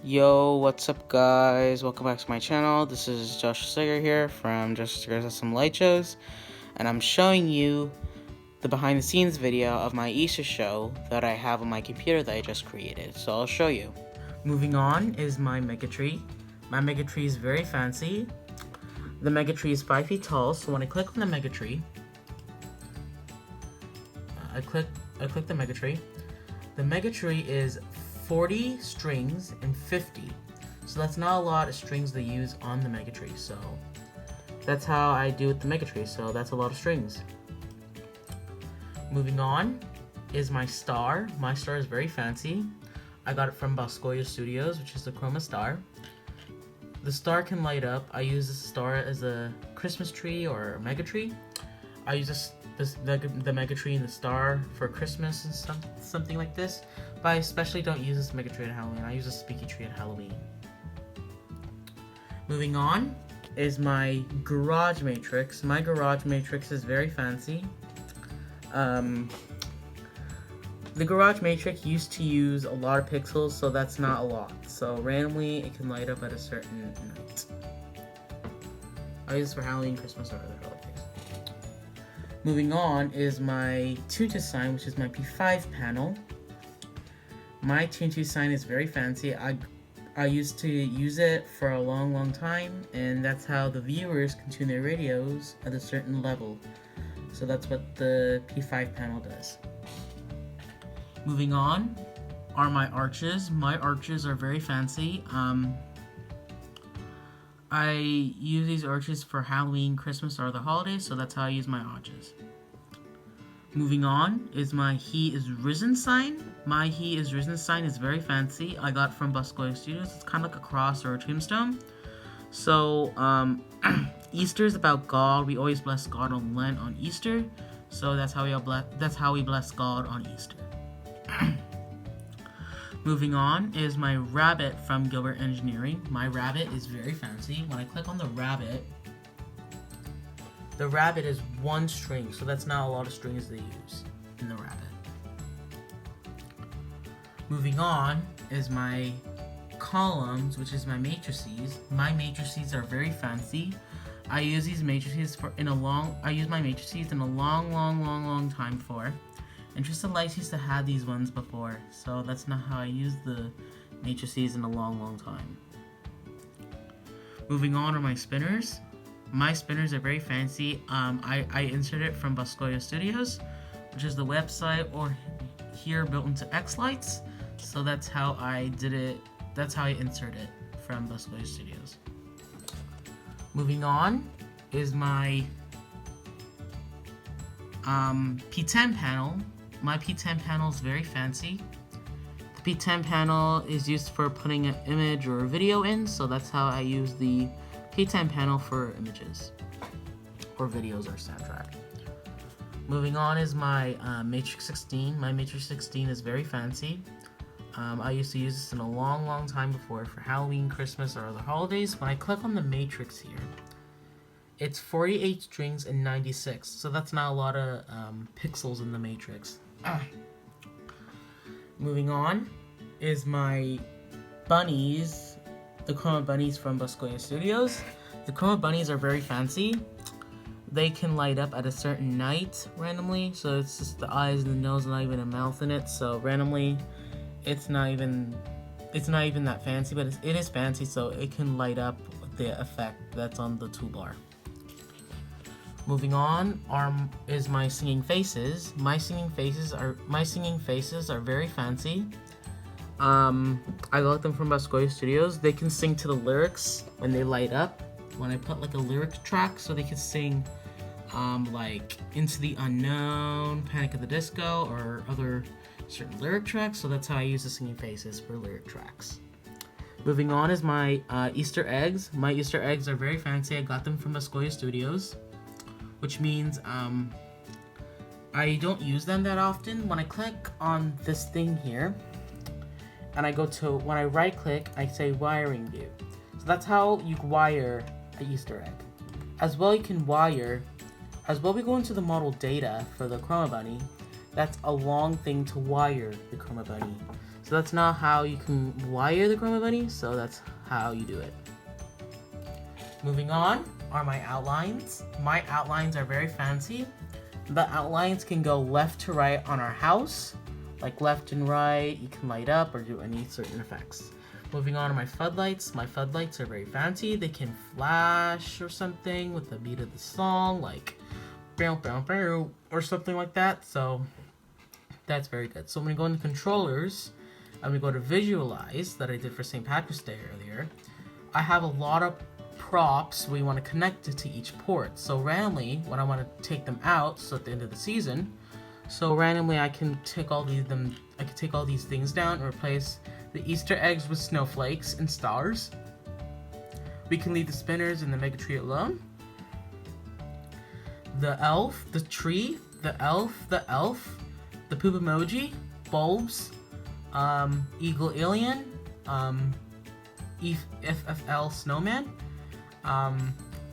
Yo, what's up guys? Welcome back to my channel. This is Josh Sager here from Josh Sager's Some Light Shows, and I'm showing you the behind the scenes video of my Easter show that I have on my computer that I just created. So I'll show you. Moving on is my mega tree. My mega tree is very fancy. The mega tree is 5 feet tall, so when I click on the mega tree, I click the mega tree. The mega tree is 40 strings and 50, so that's not a lot of strings to use on the mega tree. So that's how I do with the mega tree, so that's a lot of strings. Moving on is my star. My star is very fancy. I got it from Boscoyo Studios, which is the chroma star. The star can light up. I use this star as a Christmas tree or a mega tree. I use the mega tree and the star for Christmas and something like this. But I especially don't use this mega tree at Halloween. I use a spooky tree at Halloween. Moving on is my garage matrix. My garage matrix is very fancy. The garage matrix used to use a lot of pixels, so that's not a lot. So randomly, it can light up at a certain night. I use this for Halloween, Christmas, or other holidays. Moving on is my Tuntu sign, which is my P5 panel. My Tuntu sign is very fancy. I used to use it for a long time, and that's how the viewers can tune their radios at a certain level. So that's what the P5 panel does. Moving on are my arches. My arches are very fancy. I use these arches for Halloween, Christmas, or the holidays, so that's how I use my arches. Moving on is my He Is Risen sign. My He Is Risen sign is very fancy. I got it from Boscoyo Studios. It's kind of like a cross or a tombstone. So, Easter is about God. We always bless God on Lent on Easter. So that's how we bless God on Easter. Moving on is my rabbit from Gilbert Engineering. My rabbit is very fancy. When I click on the rabbit is one string, so that's not a lot of strings they use in the rabbit. Moving on is my columns, which is my matrices. My matrices are very fancy. I use these matrices I use my matrices in a long time before. And xLights used to have these ones before, so that's not how I use the matrices in a long time. Moving on are my spinners. My spinners are very fancy. I inserted it from Boscoyo Studios, which is the website, or here built into xLights. So that's how I did it. That's how I insert it from Boscoyo Studios. Moving on is my P10 panel. My P10 panel is very fancy. The P10 panel is used for putting an image or a video in, so that's how I use the P10 panel for images or videos or soundtrack. Moving on is my Matrix 16. My Matrix 16 is very fancy. I used to use this in a long time before for Halloween, Christmas, or other holidays. When I click on the Matrix here, it's 48 strings and 96, so that's not a lot of pixels in the Matrix. Moving on is my bunnies, the chroma bunnies from Boscoyo Studios. The chroma bunnies are very fancy. They can light up at a certain night randomly, so it's just the eyes and the nose, not even a mouth in it. So randomly, it's not even that fancy, but it is fancy, so it can light up the effect that's on the toolbar. Moving on is my singing faces. My singing faces are very fancy. I got them from Boscoyo Studios. They can sing to the lyrics when they light up. When I put like a lyric track, so they can sing like Into the Unknown, Panic at the Disco, or other certain lyric tracks. So that's how I use the singing faces for lyric tracks. Moving on is my Easter eggs. My Easter eggs are very fancy. I got them from Boscoyo Studios, which means I don't use them that often. When I click on this thing here, and when I right click, I say wiring view. So that's how you wire the Easter egg. As well, we go into the model data for the chroma bunny. That's a long thing to wire the chroma bunny. So that's not how you can wire the Chroma Bunny, so that's how you do it. Moving on are my outlines. My outlines are very fancy. The outlines can go left to right on our house, like left and right. You can light up or do any certain effects. Moving on to my floodlights. My floodlights are very fancy. They can flash or something with the beat of the song, like bow, bow, bow, or something like that. So that's very good. So I'm going to go into controllers. I'm going to go to visualize that I did for St. Patrick's Day earlier. I have a lot of props we want to connect it to each port. So randomly, when I want to take them out, so at the end of the season, so randomly I can take all these things down and replace the Easter eggs with snowflakes and stars. We can leave the spinners and the mega tree alone. The elf, the tree, the elf, the poop emoji, bulbs, eagle alien, FFL snowman,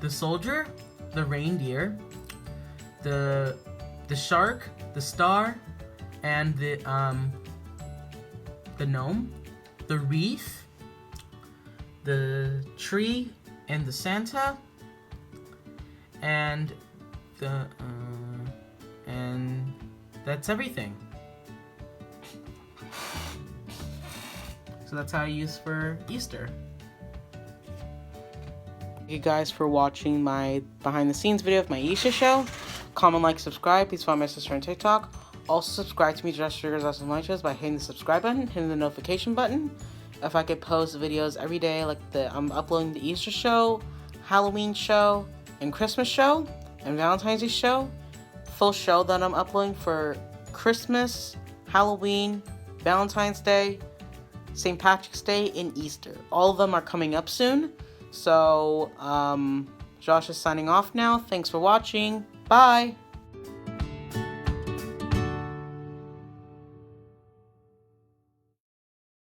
the soldier, the reindeer, the shark, the star, and the gnome, the wreath, the tree, and the Santa, and that's everything. So that's how I use for Easter. Thank you guys for watching my behind the scenes video of my Easter show. Comment, like, subscribe. Please follow my sister on TikTok. Also subscribe to me, Josh Triggers Awesome Light Shows, by hitting the subscribe button, hitting the notification button. If I could post videos every day, like I'm uploading the Easter show, Halloween show, and Christmas show, and Valentine's Day show. Full show that I'm uploading for Christmas, Halloween, Valentine's Day, St. Patrick's Day, and Easter. All of them are coming up soon. So, Josh is signing off now. Thanks for watching. Bye!